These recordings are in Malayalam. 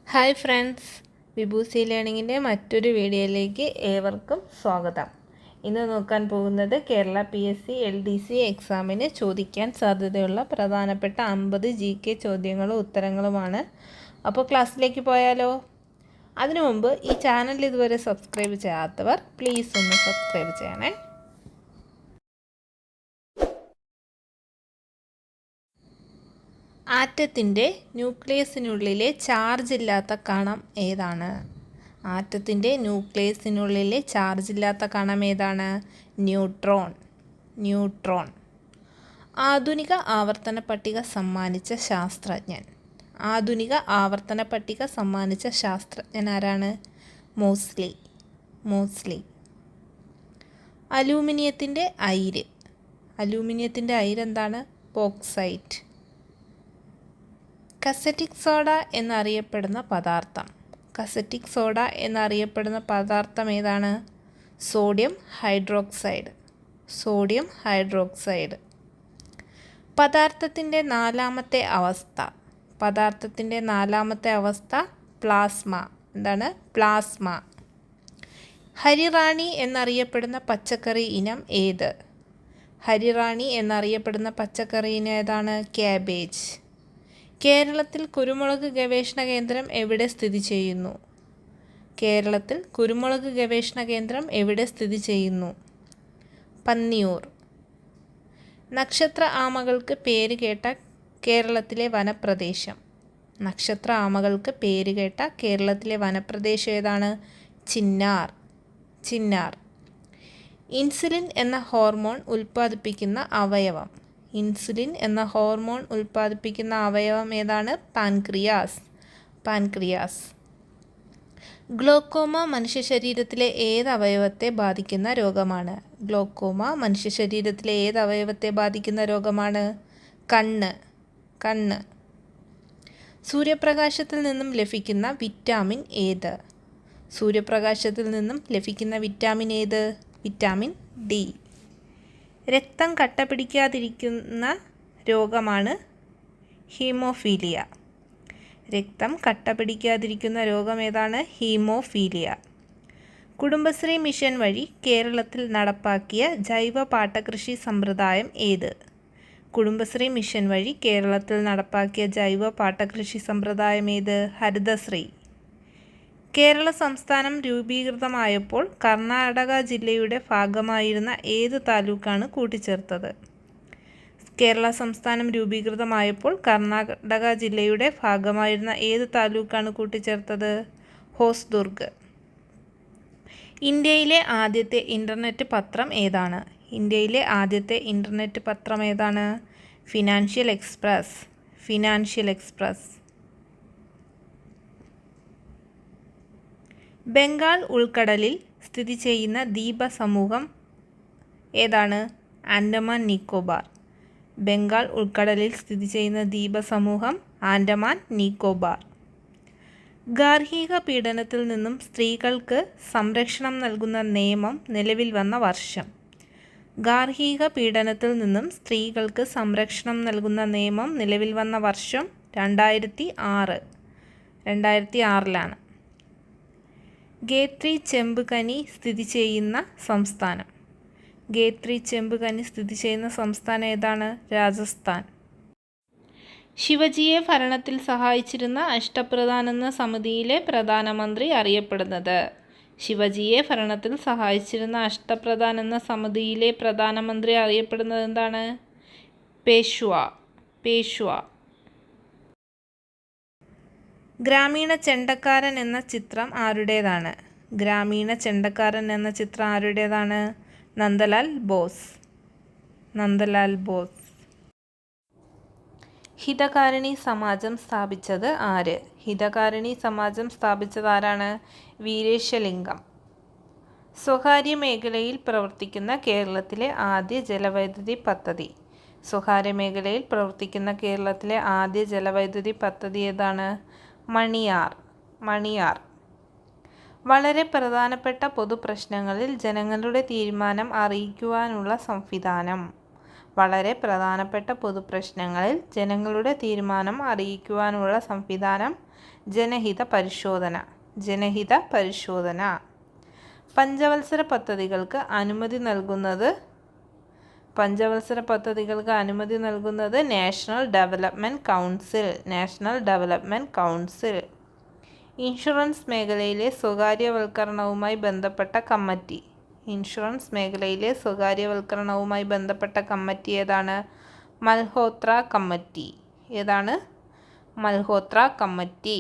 ഹായ് ഫ്രണ്ട്സ്, വിഭൂസി ലേണിങ്ങിൻ്റെ മറ്റൊരു വീഡിയോയിലേക്ക് ഏവർക്കും സ്വാഗതം. ഇന്ന് നോക്കാൻ പോകുന്നത് കേരള PSC LDC എക്സാമിന് ചോദിക്കാൻ സാധ്യതയുള്ള പ്രധാനപ്പെട്ട 50 GK ചോദ്യങ്ങളും ഉത്തരങ്ങളുമാണ്. അപ്പോൾ ക്ലാസ്സിലേക്ക് പോയാലോ? അതിനു മുമ്പ് ഈ ചാനൽ ഇതുവരെ സബ്സ്ക്രൈബ് ചെയ്യാത്തവർ പ്ലീസ് ഒന്ന് സബ്സ്ക്രൈബ് ചെയ്യണേ. ആറ്റത്തിൻ്റെ ന്യൂക്ലിയസിനുള്ളിലെ ചാർജ് ഇല്ലാത്ത കണം ഏതാണ്? ആറ്റത്തിൻ്റെ ന്യൂക്ലിയസിനുള്ളിലെ ചാർജ് ഇല്ലാത്ത കണം ഏതാണ്? ന്യൂട്രോൺ. ആധുനിക ആവർത്തന പട്ടിക സമ്മാനിച്ച ശാസ്ത്രജ്ഞൻ. ആധുനിക ആവർത്തന പട്ടിക സമ്മാനിച്ച ശാസ്ത്രജ്ഞൻ ആരാണ്? മോസ്ലി. അലൂമിനിയത്തിൻ്റെ അയിര് എന്താണ്? ബോക്സൈറ്റ്. കസറ്റിക് സോഡ എന്നറിയപ്പെടുന്ന പദാർത്ഥം ഏതാണ്? Sodium hydroxide. പദാർത്ഥത്തിൻ്റെ നാലാമത്തെ അവസ്ഥ പ്ലാസ്മ. എന്താണ്? പ്ലാസ്മ. ഹരിറാണി എന്നറിയപ്പെടുന്ന പച്ചക്കറി ഇനം ഏത്? ഏതാണ്? ക്യാബേജ്. കേരളത്തിൽ കുരുമുളക് ഗവേഷണ കേന്ദ്രം എവിടെ സ്ഥിതി ചെയ്യുന്നു? പന്നിയൂർ. നക്ഷത്ര ആമകൾക്ക് പേരുകേട്ട കേരളത്തിലെ വനപ്രദേശം ഏതാണ്? ചിന്നാർ. ഇൻസുലിൻ എന്ന ഹോർമോൺ ഉൽപ്പാദിപ്പിക്കുന്ന അവയവം ഏതാണ്? പാൻക്രിയാസ്. ഗ്ലോക്കോമ മനുഷ്യ ശരീരത്തിലെ ഏത് അവയവത്തെ ബാധിക്കുന്ന രോഗമാണ്? കണ്ണ്. സൂര്യപ്രകാശത്തിൽ നിന്നും ലഭിക്കുന്ന വിറ്റാമിൻ ഏത്? Vitamin D. രക്തം കട്ടപിടിക്കാതിരിക്കുന്ന രോഗമാണ് ഹീമോഫീലിയ. രോഗം ഏതാണ്? ഹീമോഫീലിയ. കുടുംബശ്രീ മിഷൻ വഴി കേരളത്തിൽ നടപ്പാക്കിയ ജൈവ പാട്ടകൃഷി സമ്പ്രദായം ഏത്? ഹരിതശ്രീ. കേരള സംസ്ഥാനം രൂപീകൃതമായപ്പോൾ കർണാടക ജില്ലയുടെ ഭാഗമായിരുന്ന ഏത് താലൂക്കാണ് കൂട്ടിച്ചേർത്തത്? ഹോസ്ദുർഗ്. ഇന്ത്യയിലെ ആദ്യത്തെ ഇൻ്റർനെറ്റ് പത്രം ഏതാണ്? Financial express. ബംഗാൾ ഉൾക്കടലിൽ സ്ഥിതി ചെയ്യുന്ന ദ്വീപസമൂഹം ഏതാണ്? ആൻഡമാൻ നിക്കോബാർ. ഗാർഹിക പീഡനത്തിൽ നിന്നും സ്ത്രീകൾക്ക് സംരക്ഷണം നൽകുന്ന നിയമം നിലവിൽ വന്ന വർഷം? 2006. ഗേത്രി ചെമ്പ് ഖനി സ്ഥിതി ചെയ്യുന്ന സംസ്ഥാനം ഏതാണ്? രാജസ്ഥാൻ. ശിവജിയെ ഭരണത്തിൽ സഹായിച്ചിരുന്ന അഷ്ടപ്രധാൻ എന്ന സമിതിയിലെ പ്രധാനമന്ത്രി അറിയപ്പെടുന്നത് എന്താണ്? പേഷ്വ. ഗ്രാമീണ ചെണ്ടക്കാരൻ എന്ന ചിത്രം ആരുടേതാണ്? നന്ദലാൽ ബോസ്. ഹിതകാരിണി സമാജം സ്ഥാപിച്ചത് ആരാണ്? വീരേശലിംഗം. സ്വകാര്യ മേഖലയിൽ പ്രവർത്തിക്കുന്ന കേരളത്തിലെ ആദ്യ ജലവൈദ്യുതി പദ്ധതി ഏതാണ്? മണിയാർ. വളരെ പ്രധാനപ്പെട്ട പൊതുപ്രശ്നങ്ങളിൽ ജനങ്ങളുടെ തീരുമാനം അറിയിക്കുവാനുള്ള സംവിധാനം? വളരെ പ്രധാനപ്പെട്ട പൊതുപ്രശ്നങ്ങളിൽ ജനങ്ങളുടെ തീരുമാനം അറിയിക്കുവാനുള്ള സംവിധാനം ജനഹിത പരിശോധന. പഞ്ചവത്സര പദ്ധതികൾക്ക് അനുമതി നൽകുന്നത് നാഷണൽ ഡെവലപ്മെൻറ്റ് കൗൺസിൽ. ഇൻഷുറൻസ് മേഖലയിലെ സ്വകാര്യവൽക്കരണവുമായി ബന്ധപ്പെട്ട കമ്മിറ്റി ഏതാണ്? മൽഹോത്ര കമ്മിറ്റി.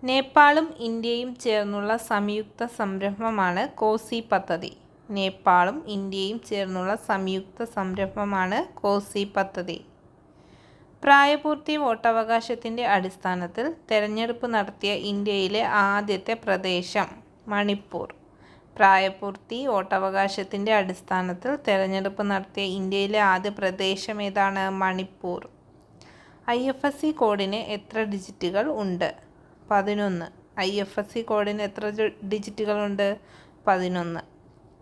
നേപ്പാളും ഇന്ത്യയും ചേർന്നുള്ള സംയുക്ത സംരംഭമാണ് കോസി പദ്ധതി. പ്രായപൂർത്തി വോട്ടവകാശത്തിൻ്റെ അടിസ്ഥാനത്തിൽ തെരഞ്ഞെടുപ്പ് നടത്തിയ ഇന്ത്യയിലെ ആദ്യത്തെ പ്രദേശം മണിപ്പൂർ. ഏതാണ്? മണിപ്പൂർ. IFSC കോഡിന് എത്ര ഡിജിറ്റുകൾ ഉണ്ട്? 11. എത്ര ഡിജിറ്റുകളുണ്ട്? 11.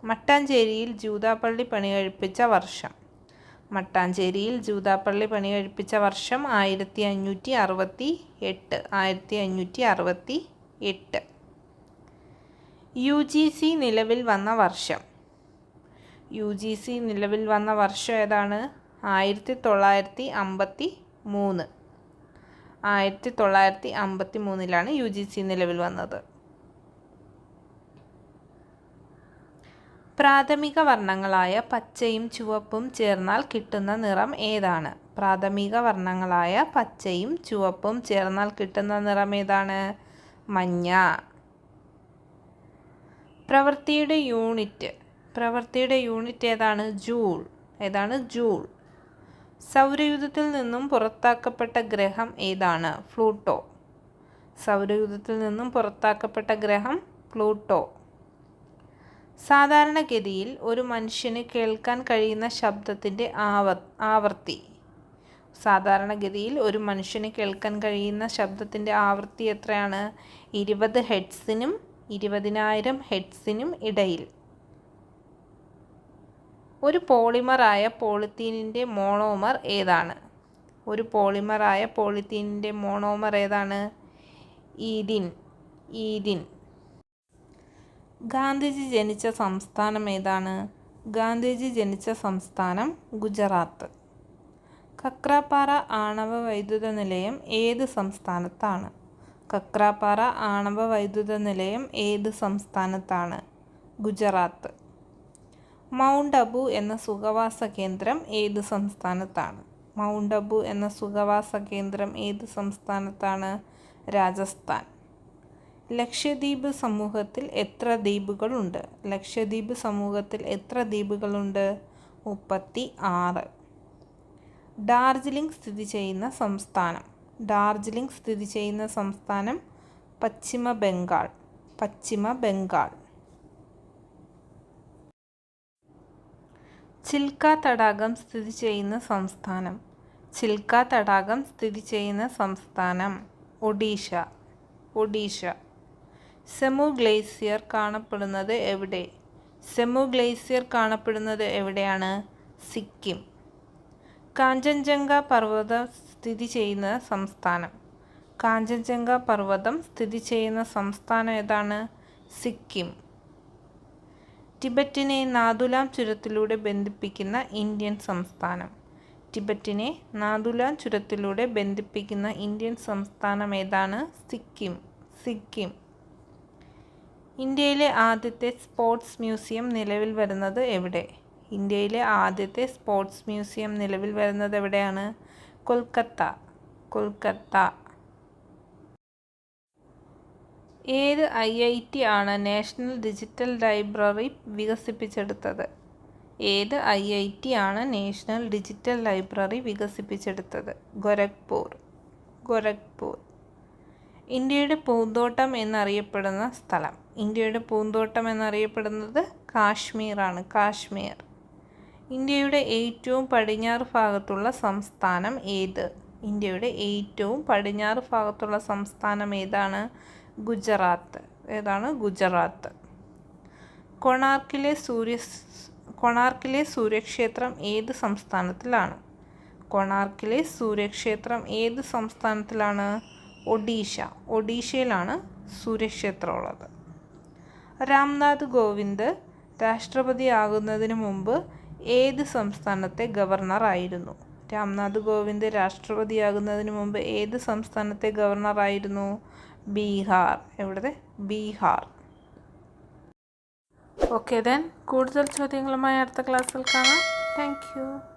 മട്ടാഞ്ചേരിയിൽ ജൂതപ്പള്ളി പണികഴിപ്പിച്ച വർഷം? 1568. UGC നിലവിൽ വന്ന വർഷം? ഏതാണ്? 1953. 1953 UGC നിലവിൽ വന്നത്. പ്രാഥമിക വർണ്ണങ്ങളായ പച്ചയും ചുവപ്പും ചേർന്നാൽ കിട്ടുന്ന നിറം ഏതാണ്? മഞ്ഞ. പ്രവൃത്തിയുടെ യൂണിറ്റ് ഏതാണ്? ജൂൾ. സൗരയൂഥത്തിൽ നിന്നും പുറത്താക്കപ്പെട്ട ഗ്രഹം ഏതാണ്? പ്ലൂട്ടോ. സാധാരണഗതിയിൽ ഒരു മനുഷ്യന് കേൾക്കാൻ കഴിയുന്ന ശബ്ദത്തിൻ്റെ ആവൃത്തി എത്രയാണ്? 20 ഹെർട്സിനും 20,000 ഹെർട്സിനും ഇടയിൽ. ഒരു പോളിമറായ പോളിത്തീനിൻ്റെ മോണോമർ ഏതാണ്? ഈഥിൻ. ഗാന്ധിജി ജനിച്ച സംസ്ഥാനം ഏതാണ്? ഗുജറാത്ത്. കക്രാപ്പാറ ആണവ വൈദ്യുത നിലയം ഏത് സംസ്ഥാനത്താണ്? ഗുജറാത്ത്. മൗണ്ട് അബു എന്ന സുഖവാസ കേന്ദ്രം ഏത് സംസ്ഥാനത്താണ്? രാജസ്ഥാൻ. ലക്ഷദ്വീപ് സമൂഹത്തിൽ എത്ര ദ്വീപുകളുണ്ട്? 36. ഡാർജിലിംഗ് സ്ഥിതി ചെയ്യുന്ന സംസ്ഥാനം പശ്ചിമ ബംഗാൾ. ചിൽക്ക തടാകം സ്ഥിതി ചെയ്യുന്ന സംസ്ഥാനം ഒഡീഷ. സെമു ഗ്ലേസിയർ കാണപ്പെടുന്നത് എവിടെയാണ്? സിക്കിം. കാഞ്ചൻജംഗ പർവ്വതം സ്ഥിതി ചെയ്യുന്ന സംസ്ഥാനം ഏതാണ്? സിക്കിം. ടിബറ്റിനെ നാഥുലാം ചുരത്തിലൂടെ ബന്ധിപ്പിക്കുന്ന ഇന്ത്യൻ സംസ്ഥാനം ഏതാണ്? സിക്കിം. ഇന്ത്യയിലെ ആദ്യത്തെ സ്പോർട്സ് മ്യൂസിയം നിലവിൽ വരുന്നത് എവിടെ? എവിടെയാണ്? കൊൽക്കത്ത. ഏത് IIT ആണ് നാഷണൽ ഡിജിറ്റൽ ലൈബ്രറി വികസിപ്പിച്ചെടുത്തത്? ഗോരഖ്പൂർ. ഇന്ത്യയുടെ പൂന്തോട്ടം എന്നറിയപ്പെടുന്ന സ്ഥലം? കാശ്മീർ. ഇന്ത്യയുടെ ഏറ്റവും പടിഞ്ഞാറ് ഭാഗത്തുള്ള സംസ്ഥാനം ഏത്? ഏതാണ്? ഗുജറാത്ത്. കൊണാർക്കിലെ സൂര്യക്ഷേത്രം ഏത് സംസ്ഥാനത്തിലാണ്? കൊണാർക്കിലെ സൂര്യക്ഷേത്രം ഏത് സംസ്ഥാനത്തിലാണ്? ഒഡീഷയിലാണ് സൂര്യക്ഷേത്രമുള്ളത്. രാംനാഥ് കോവിന്ദ് രാഷ്ട്രപതിയാകുന്നതിന് മുമ്പ് ഏത് സംസ്ഥാനത്തെ ഗവർണറായിരുന്നു? രാംനാഥ് കോവിന്ദ് രാഷ്ട്രപതിയാകുന്നതിന് മുമ്പ് ഏത് സംസ്ഥാനത്തെ ഗവർണറായിരുന്നു? ബീഹാർ. എവിടുത്തെ? ബീഹാർ. ഓക്കെ, കൂടുതൽ ചോദ്യങ്ങളുമായി അടുത്ത ക്ലാസ്സിൽ കാണാം. Thank you.